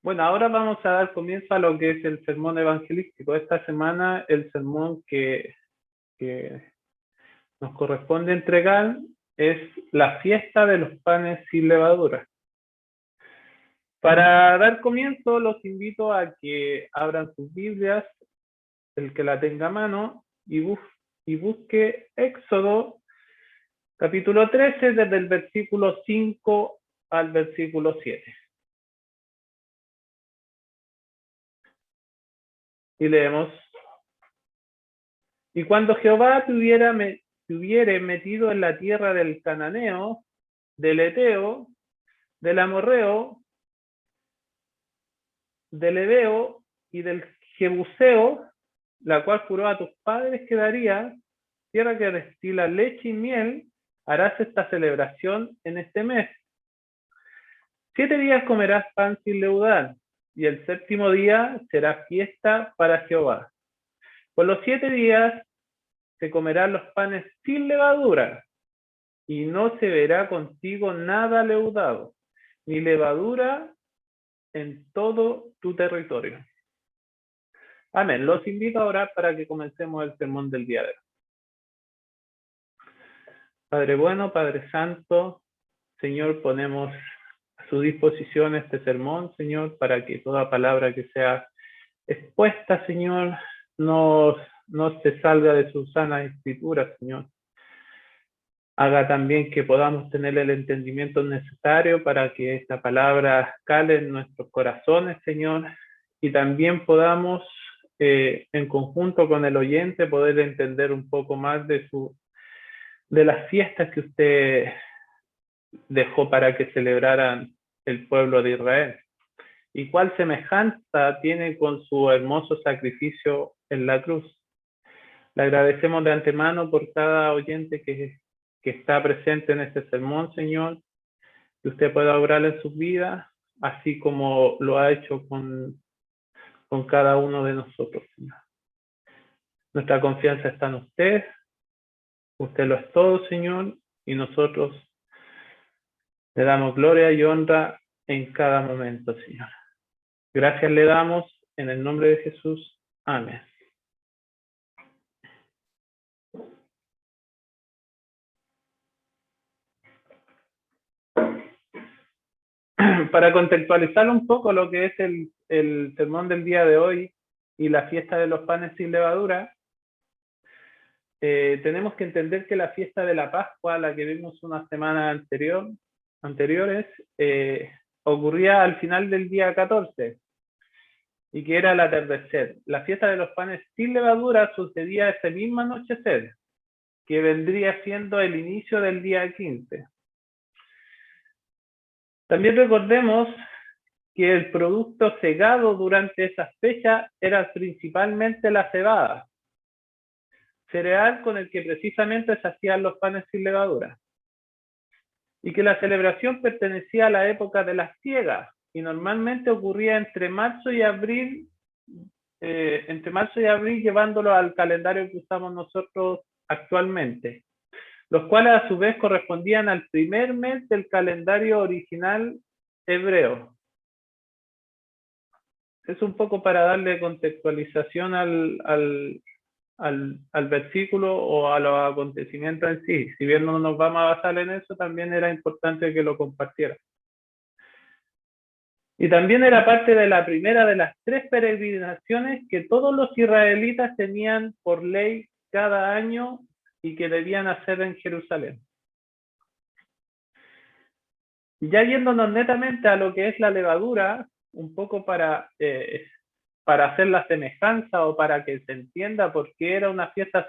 Bueno, ahora vamos a dar comienzo a lo que es el sermón evangelístico. Esta semana el sermón que nos corresponde entregar es la fiesta de los panes sin levadura. Para dar comienzo los invito a que abran sus Biblias, el que la tenga a mano, y busque Éxodo capítulo 13 desde el versículo 5 al versículo 7. Y leemos: Y cuando Jehová te hubiere metido en la tierra del Cananeo, del Eteo, del Amorreo, del Ebeo y del Jebuseo, la cual juró a tus padres que daría, tierra que destila leche y miel, harás esta celebración en este mes. 7 días comerás pan sin leudar, y el séptimo día será fiesta para Jehová. Por los 7 días se comerán los panes sin levadura, y no se verá contigo nada leudado, ni levadura en todo tu territorio. Amén. Los invito a orar para que comencemos el sermón del día de hoy. Padre bueno, Padre santo, Señor, ponemos a su disposición este sermón, Señor, para que toda palabra que sea expuesta, Señor, no se salga de su sana escritura, Señor. Haga también que podamos tener el entendimiento necesario para que esta palabra cale en nuestros corazones, Señor, y también podamos, en conjunto con el oyente, poder entender un poco más de las fiestas que usted dejó para que celebraran el pueblo de Israel. Y cuál semejanza tiene con su hermoso sacrificio en la cruz. Le agradecemos de antemano por cada oyente que está presente en este sermón, Señor, que usted pueda obrar en sus vidas, así como lo ha hecho con cada uno de nosotros, Señor. Nuestra confianza está en usted lo es todo, Señor, y nosotros le damos gloria y honra en cada momento, Señor. Gracias le damos en el nombre de Jesús. Amén. Para contextualizar un poco lo que es el sermón del día de hoy y la fiesta de los panes sin levadura, tenemos que entender que la fiesta de la Pascua, la que vimos una semana anteriores, ocurría al final del día 14 y que era el atardecer. La fiesta de los panes sin levadura sucedía ese mismo anochecer, que vendría siendo el inicio del día 15. También recordemos que el producto segado durante esa fecha era principalmente la cebada, cereal con el que precisamente se hacían los panes sin levadura, y que la celebración pertenecía a la época de las siegas y normalmente ocurría entre marzo y abril, llevándolo al calendario que usamos nosotros actualmente, los cuales a su vez correspondían al primer mes del calendario original hebreo. Es un poco para darle contextualización al versículo o a los acontecimientos en sí. Si bien no nos vamos a basar en eso, también era importante que lo compartiera. Y también era parte de la primera de las 3 peregrinaciones que todos los israelitas tenían por ley cada año y que debían hacer en Jerusalén. Ya yéndonos netamente a lo que es la levadura, un poco para hacer la semejanza o para que se entienda por qué era una fiesta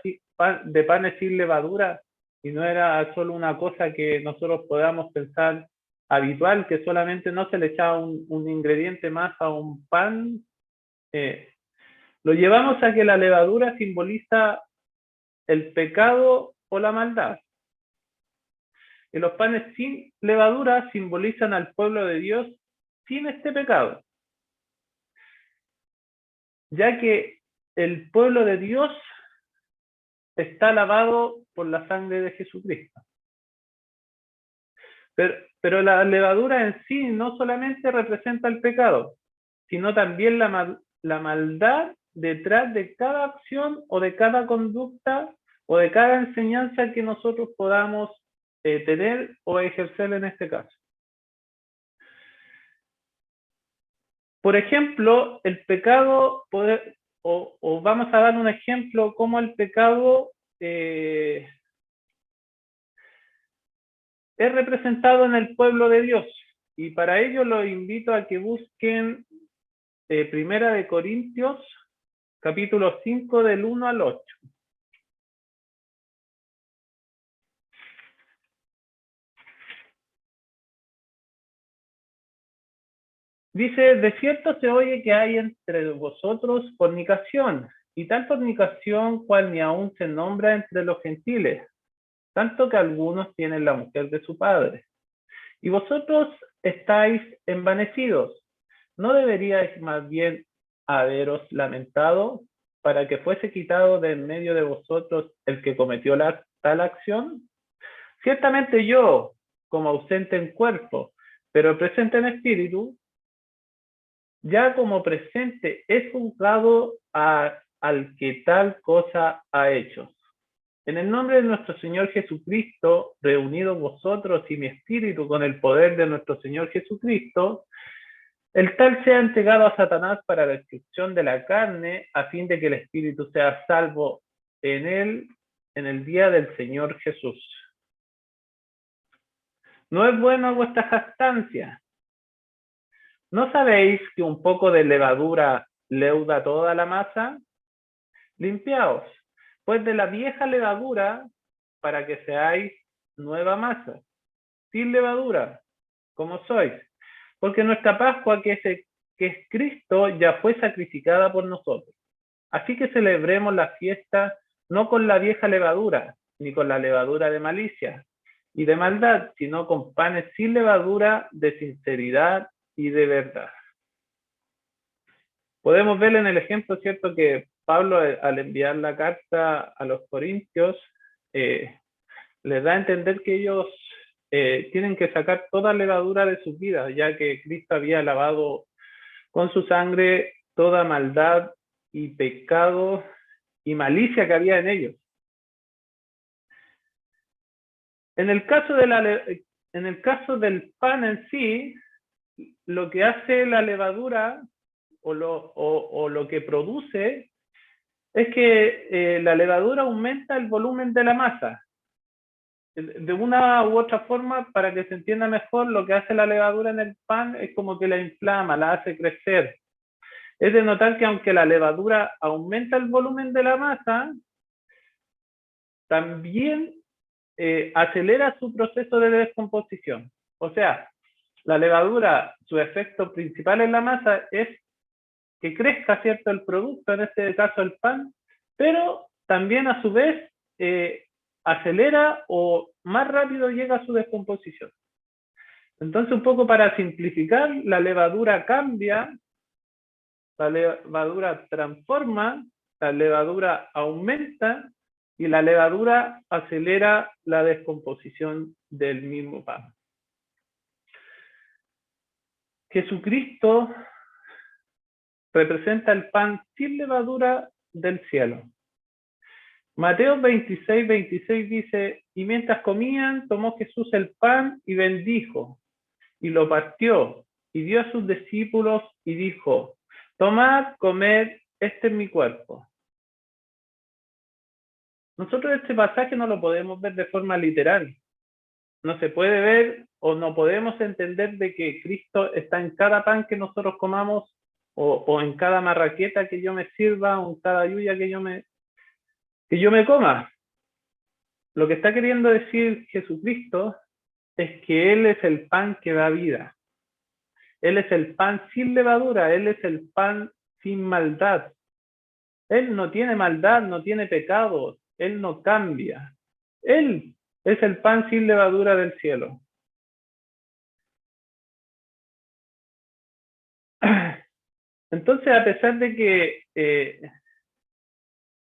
de panes sin levadura y no era solo una cosa que nosotros podamos pensar habitual, que solamente no se le echaba un ingrediente más a un pan. Lo llevamos a que la levadura simboliza el pecado o la maldad. Y los panes sin levadura simbolizan al pueblo de Dios sin este pecado, ya que el pueblo de Dios está lavado por la sangre de Jesucristo. Pero la levadura en sí no solamente representa el pecado, sino también la maldad detrás de cada acción o de cada conducta o de cada enseñanza que nosotros podamos tener o ejercer en este caso. Por ejemplo, el pecado, o vamos a dar un ejemplo cómo el pecado es representado en el pueblo de Dios. Y para ello los invito a que busquen Primera de Corintios, capítulo 5, del 1 al 8. Dice, de cierto se oye que hay entre vosotros fornicación, y tal fornicación cual ni aun se nombra entre los gentiles, tanto que algunos tienen la mujer de su padre. Y vosotros estáis envanecidos. ¿No deberíais más bien haberos lamentado para que fuese quitado de en medio de vosotros el que cometió tal acción? Ciertamente yo, como ausente en cuerpo, pero presente en espíritu, ya como presente he juzgado al que tal cosa ha hecho. En el nombre de nuestro Señor Jesucristo, reunidos vosotros y mi espíritu con el poder de nuestro Señor Jesucristo, el tal sea entregado a Satanás para la destrucción de la carne, a fin de que el espíritu sea salvo en él en el día del Señor Jesús. ¿No es buena vuestra jactancia? ¿No sabéis que un poco de levadura leuda toda la masa? Limpiaos, pues de la vieja levadura, para que seáis nueva masa, sin levadura, como sois, porque nuestra Pascua, que es Cristo, ya fue sacrificada por nosotros. Así que celebremos la fiesta no con la vieja levadura, ni con la levadura de malicia y de maldad, sino con panes sin levadura, de sinceridad y de verdad. Podemos ver en el ejemplo, ¿cierto?, que Pablo, al enviar la carta a los corintios, les da a entender que ellos tienen que sacar toda levadura de sus vidas, ya que Cristo había lavado con su sangre toda maldad y pecado y malicia que había en ellos. En el caso del pan en sí, lo que hace la levadura o lo que produce es que la levadura aumenta el volumen de la masa. De una u otra forma, para que se entienda mejor, lo que hace la levadura en el pan es como que la inflama, la hace crecer. Es de notar que aunque la levadura aumenta el volumen de la masa, también acelera su proceso de descomposición. O sea, la levadura, su efecto principal en la masa es que crezca, ¿cierto?, el producto, en este caso el pan, pero también a su vez acelera o más rápido llega a su descomposición. Entonces, un poco para simplificar, la levadura cambia, la levadura transforma, la levadura aumenta y la levadura acelera la descomposición del mismo pan. Jesucristo representa el pan sin levadura del cielo. Mateo 26, 26 dice, y mientras comían, tomó Jesús el pan y bendijo, y lo partió, y dio a sus discípulos, y dijo, tomad, comed, este es mi cuerpo. Nosotros este pasaje no lo podemos ver de forma literal. No se puede ver o no podemos entender de que Cristo está en cada pan que nosotros comamos o en cada marraqueta que yo me sirva o en cada yuya que yo me coma. Lo que está queriendo decir Jesucristo es que Él es el pan que da vida. Él es el pan sin levadura, Él es el pan sin maldad. Él no tiene maldad, no tiene pecados, Él no cambia. Él es el pan sin levadura del cielo. Entonces, a pesar de que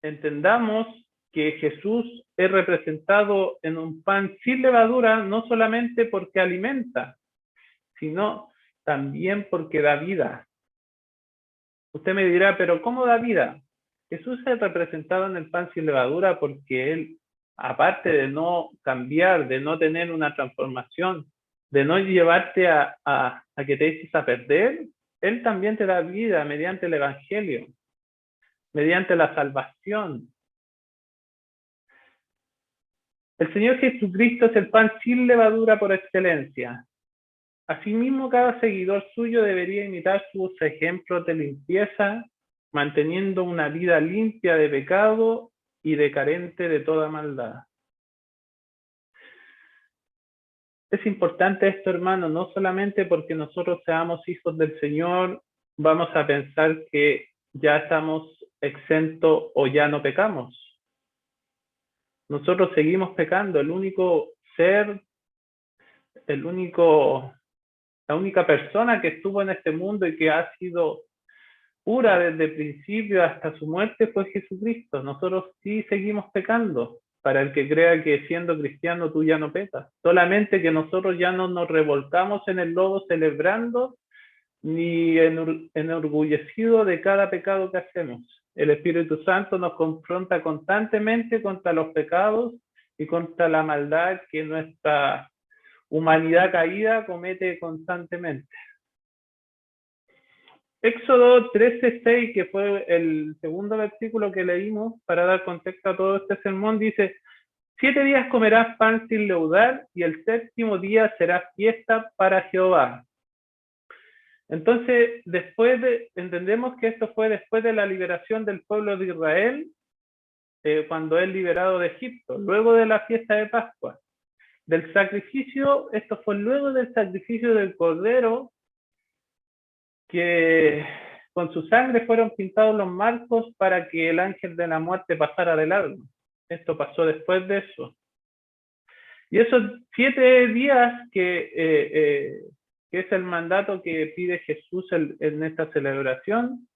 entendamos que Jesús es representado en un pan sin levadura, no solamente porque alimenta, sino también porque da vida. Usted me dirá, pero ¿cómo da vida? Jesús es representado en el pan sin levadura porque Él, aparte de no cambiar, de no tener una transformación, de no llevarte a que te eches a perder, Él también te da vida mediante el Evangelio, mediante la salvación. El Señor Jesucristo es el pan sin levadura por excelencia. Asimismo, cada seguidor suyo debería imitar sus ejemplos de limpieza, manteniendo una vida limpia de pecado y de carente de toda maldad. Es importante esto, hermano, no solamente porque nosotros seamos hijos del Señor, vamos a pensar que ya estamos exentos o ya no pecamos. Nosotros seguimos pecando. El único ser, la única persona que estuvo en este mundo y que ha sido pura desde el principio hasta su muerte fue Jesucristo. Nosotros sí seguimos pecando. Para el que crea que siendo cristiano tú ya no pecas. Solamente que nosotros ya no nos revolcamos en el lodo celebrando ni enorgullecido de cada pecado que hacemos. El Espíritu Santo nos confronta constantemente contra los pecados y contra la maldad que nuestra humanidad caída comete constantemente. Éxodo 13:6, que fue el segundo versículo que leímos para dar contexto a todo este sermón, dice: 7 días comerás pan sin leudar y el séptimo día será fiesta para Jehová. Entonces, entendemos que esto fue después de la liberación del pueblo de Israel, cuando es liberado de Egipto, luego de la fiesta de Pascua. Del sacrificio, esto fue luego del sacrificio del Cordero, que con su sangre fueron pintados los marcos para que el ángel de la muerte pasara de largo. Esto pasó después de eso. Y esos 7 días que es el mandato que pide Jesús en esta celebración,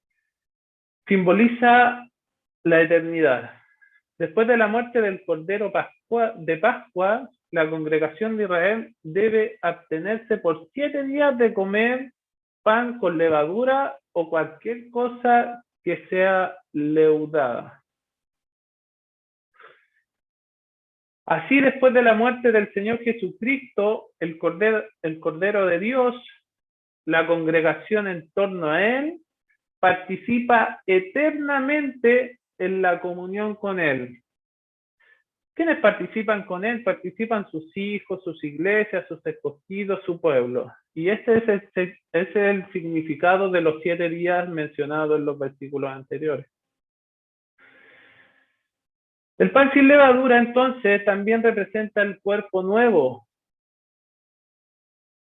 simboliza la eternidad. Después de la muerte del Cordero de Pascua, la congregación de Israel debe abstenerse por 7 días de comer pan con levadura o cualquier cosa que sea leudada. Así, después de la muerte del Señor Jesucristo, el Cordero de Dios, la congregación en torno a Él, participa eternamente en la comunión con Él. ¿Quiénes participan con Él? Participan sus hijos, sus iglesias, sus escogidos, su pueblo. Y ese es el significado de los 7 días mencionados en los versículos anteriores. El pan sin levadura, entonces, también representa el cuerpo nuevo,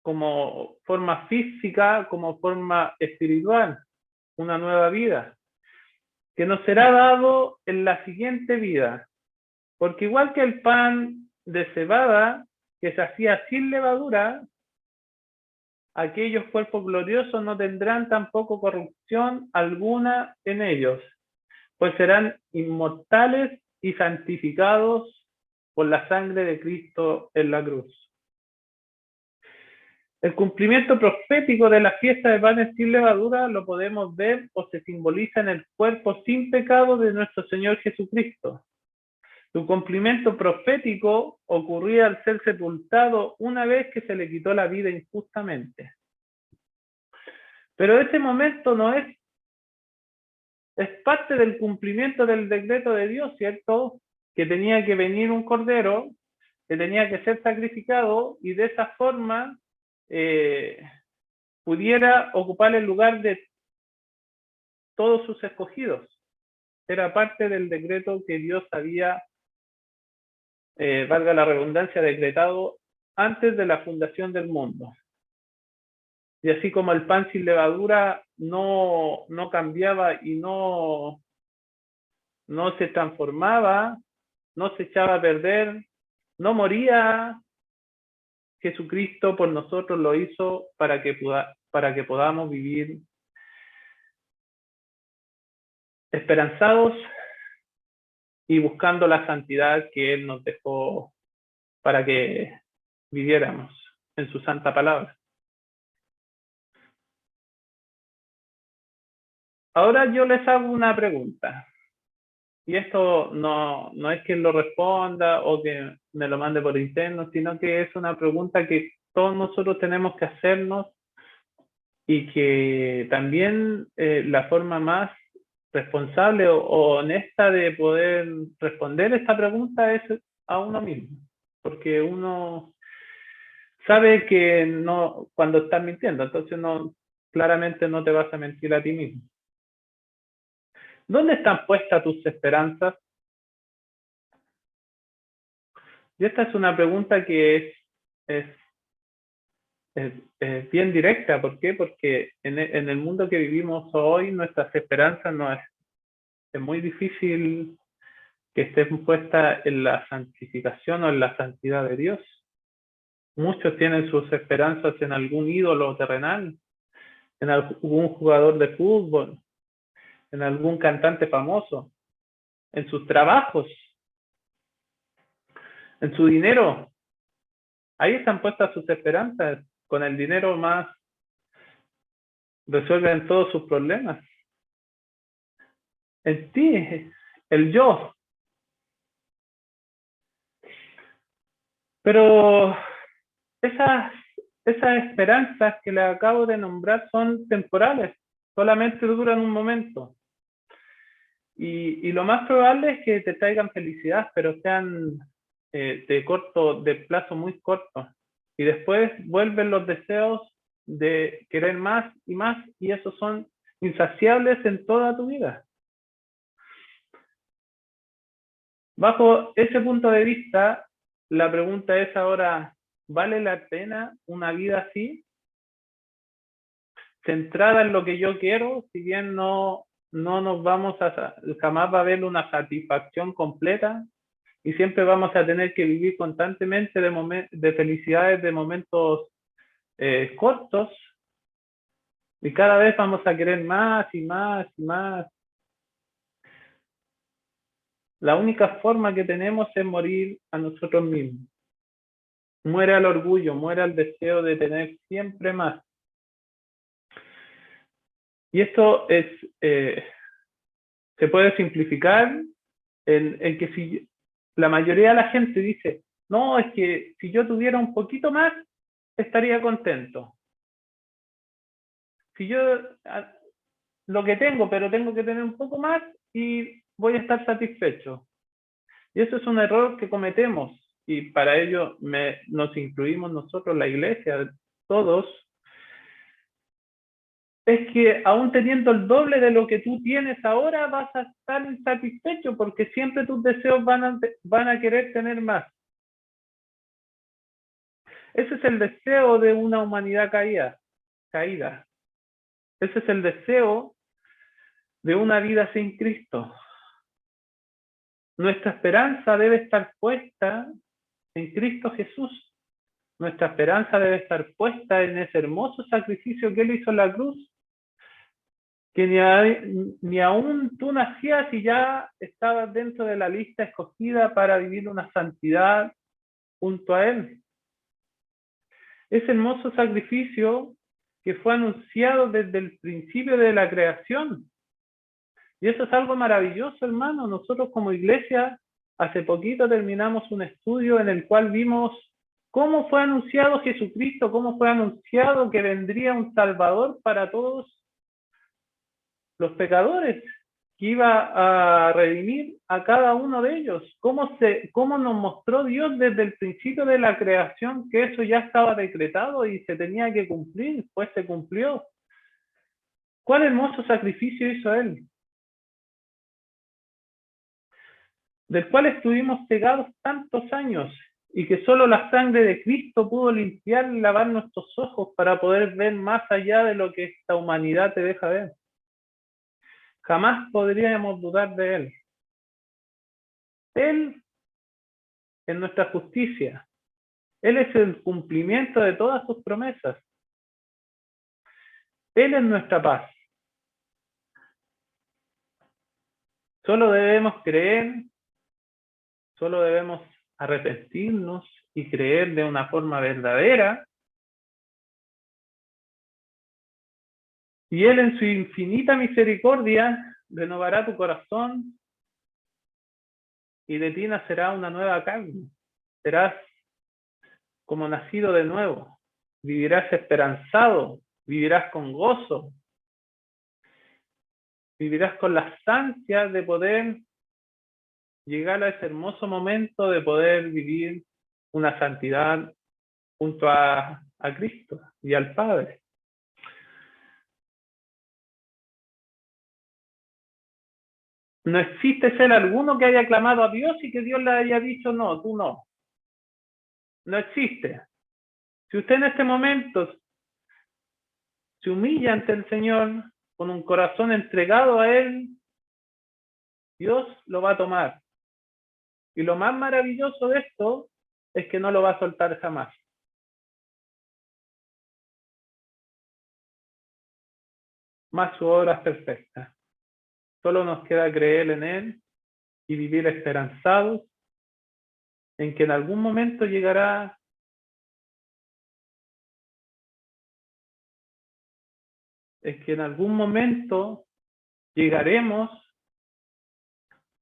como forma física, como forma espiritual, una nueva vida, que nos será dado en la siguiente vida. Porque igual que el pan de cebada, que se hacía sin levadura, aquellos cuerpos gloriosos no tendrán tampoco corrupción alguna en ellos, pues serán inmortales y santificados por la sangre de Cristo en la cruz. El cumplimiento profético de la fiesta de panes sin levadura lo podemos ver o se simboliza en el cuerpo sin pecado de nuestro Señor Jesucristo. Su cumplimiento profético ocurría al ser sepultado una vez que se le quitó la vida injustamente. Pero ese momento no es parte del cumplimiento del decreto de Dios, ¿cierto? Que tenía que venir un cordero, que tenía que ser sacrificado y de esa forma pudiera ocupar el lugar de todos sus escogidos. Era parte del decreto que Dios había, valga la redundancia, decretado antes de la fundación del mundo. Y así como el pan sin levadura no cambiaba y no se transformaba, no se echaba a perder, no moría, Jesucristo por nosotros lo hizo para que podamos vivir esperanzados y buscando la santidad que Él nos dejó para que viviéramos en su santa palabra. Ahora yo les hago una pregunta. Y esto no es que lo responda o que me lo mande por interno, sino que es una pregunta que todos nosotros tenemos que hacernos y que también la forma más responsable o honesta de poder responder esta pregunta es a uno mismo, porque uno sabe que no, cuando estás mintiendo, entonces no, claramente no te vas a mentir a ti mismo. ¿Dónde están puestas tus esperanzas? Y esta es una pregunta que es, es bien directa. ¿Por qué? Porque en el mundo que vivimos hoy, nuestras esperanzas no es muy difícil que estén puestas en la santificación o en la santidad de Dios. Muchos tienen sus esperanzas en algún ídolo terrenal, en algún jugador de fútbol, en algún cantante famoso, en sus trabajos, en su dinero. Ahí están puestas sus esperanzas. Con el dinero más resuelven todos sus problemas. En ti, el yo. Pero esas, esas esperanzas que le acabo de nombrar son temporales, solamente duran un momento. Y lo más probable es que te traigan felicidad, pero sean de plazo muy corto. Y después vuelven los deseos de querer más, y esos son insaciables en toda tu vida. Bajo ese punto de vista, la pregunta es ahora, ¿vale la pena una vida así? Centrada en lo que yo quiero, si bien no nos vamos jamás va a haber una satisfacción completa y siempre vamos a tener que vivir constantemente de felicidades, de momentos cortos, y cada vez vamos a querer más y más y más. La única forma que tenemos es morir a nosotros mismos. Muere al orgullo, muere al deseo de tener siempre más. Y esto se puede simplificar en que si la mayoría de la gente dice, no, es que si yo tuviera un poquito más, estaría contento. Si yo lo que tengo, pero tengo que tener un poco más y voy a estar satisfecho. Y eso es un error que cometemos y para ello nos incluimos nosotros, la iglesia, todos, es que aún teniendo el doble de lo que tú tienes ahora, vas a estar insatisfecho porque siempre tus deseos van a querer tener más. Ese es el deseo de una humanidad caída. Ese es el deseo de una vida sin Cristo. Nuestra esperanza debe estar puesta en Cristo Jesús. Nuestra esperanza debe estar puesta en ese hermoso sacrificio que Él hizo en la cruz, que ni aún tú nacías y ya estabas dentro de la lista escogida para vivir una santidad junto a Él. Ese hermoso sacrificio que fue anunciado desde el principio de la creación. Y eso es algo maravilloso, hermano. Nosotros como iglesia, hace poquito terminamos un estudio en el cual vimos cómo fue anunciado Jesucristo, cómo fue anunciado que vendría un Salvador para todos los pecadores, que iba a redimir a cada uno de ellos. Cómo nos mostró Dios desde el principio de la creación que eso ya estaba decretado y se tenía que cumplir, pues se cumplió. ¿Cuál hermoso sacrificio hizo Él? Del cual estuvimos cegados tantos años y que solo la sangre de Cristo pudo limpiar y lavar nuestros ojos para poder ver más allá de lo que esta humanidad te deja ver. Jamás podríamos dudar de Él. Él es nuestra justicia. Él es el cumplimiento de todas sus promesas. Él es nuestra paz. Solo debemos creer, solo debemos arrepentirnos y creer de una forma verdadera Y Él en su infinita misericordia renovará tu corazón y de ti nacerá una nueva carne. Serás como nacido de nuevo. Vivirás esperanzado, vivirás con gozo, vivirás con las ansias de poder llegar a ese hermoso momento de poder vivir una santidad junto a Cristo y al Padre. No existe ser alguno que haya clamado a Dios y que Dios le haya dicho, no, tú no. No existe. Si usted en este momento se humilla ante el Señor con un corazón entregado a Él, Dios lo va a tomar. Y lo más maravilloso de esto es que no lo va a soltar jamás. Más su obra es perfecta. Solo nos queda creer en Él y vivir esperanzados en que en algún momento llegará llegaremos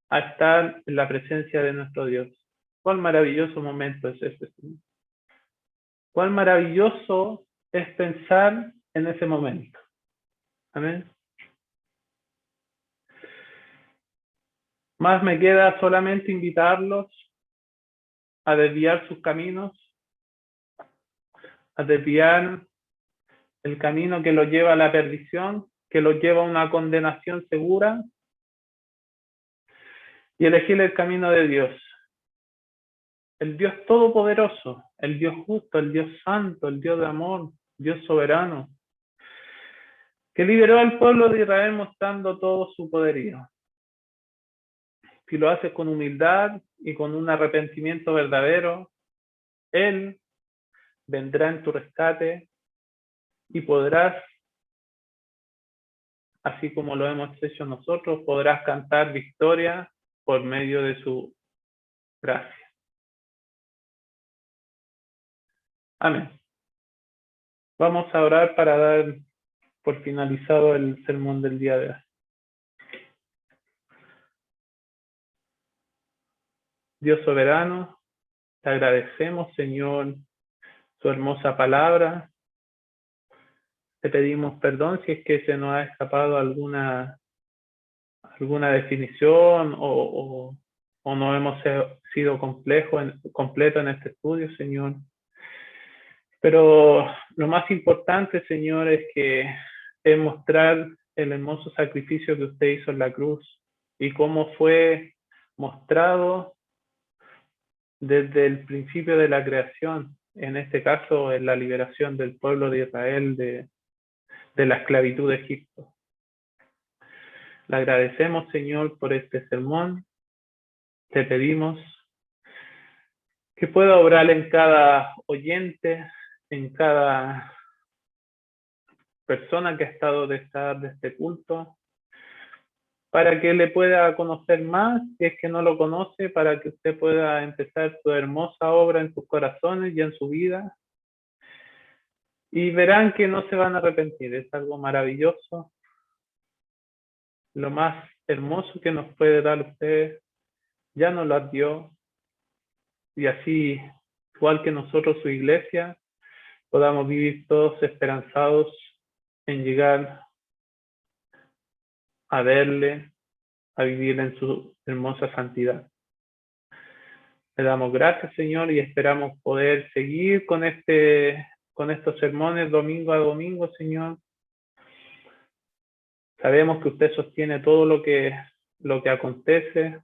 a estar en la presencia de nuestro Dios. Cuán maravilloso momento es ese, Señor. Cuán maravilloso es pensar en ese momento. Amén. Más me queda solamente invitarlos a desviar sus caminos, a desviar el camino que los lleva a la perdición, que los lleva a una condenación segura, y elegir el camino de Dios. El Dios todopoderoso, el Dios justo, el Dios santo, el Dios de amor, Dios soberano, que liberó al pueblo de Israel mostrando todo su poderío. Si lo haces con humildad y con un arrepentimiento verdadero, Él vendrá en tu rescate y podrás, así como lo hemos hecho nosotros, podrás cantar victoria por medio de su gracia. Amén. Vamos a orar para dar por finalizado el sermón del día de hoy. Dios soberano, te agradecemos, Señor, su hermosa palabra. Te pedimos perdón si es que se nos ha escapado alguna definición o no hemos sido completo en este estudio, Señor. Pero lo más importante, Señor, es mostrar el hermoso sacrificio que usted hizo en la cruz y cómo fue mostrado desde el principio de la creación, en este caso en la liberación del pueblo de Israel de la esclavitud de Egipto. Le agradecemos, Señor, por este sermón. Te pedimos que pueda obrar en cada oyente, en cada persona que ha estado de este culto, para que le pueda conocer más, si es que no lo conoce, para que usted pueda empezar su hermosa obra en sus corazones y en su vida. Y verán que no se van a arrepentir, es algo maravilloso. Lo más hermoso que nos puede dar usted, ya nos lo dio. Y así, igual que nosotros, su iglesia, podamos vivir todos esperanzados en llegar a verle, a vivir en su hermosa santidad. Le damos gracias, Señor, y esperamos poder seguir con estos sermones domingo a domingo, Señor. Sabemos que usted sostiene todo lo que acontece.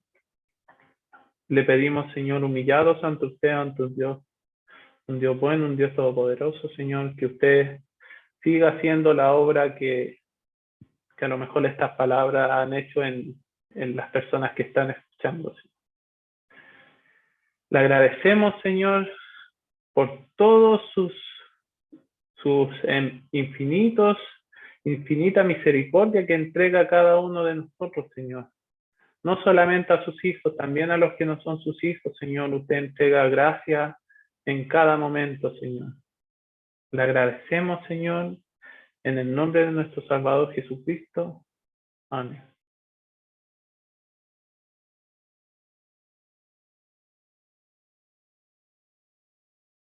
Le pedimos, Señor, humillados ante usted, ante un Dios bueno, un Dios todopoderoso, Señor, que usted siga haciendo la obra que a lo mejor estas palabras han hecho en las personas que están escuchando. Le agradecemos, Señor, por todos sus infinita misericordia que entrega a cada uno de nosotros, Señor. No solamente a sus hijos, también a los que no son sus hijos, Señor. Usted entrega gracia en cada momento, Señor. Le agradecemos, Señor, En el nombre de nuestro Salvador Jesucristo. Amén.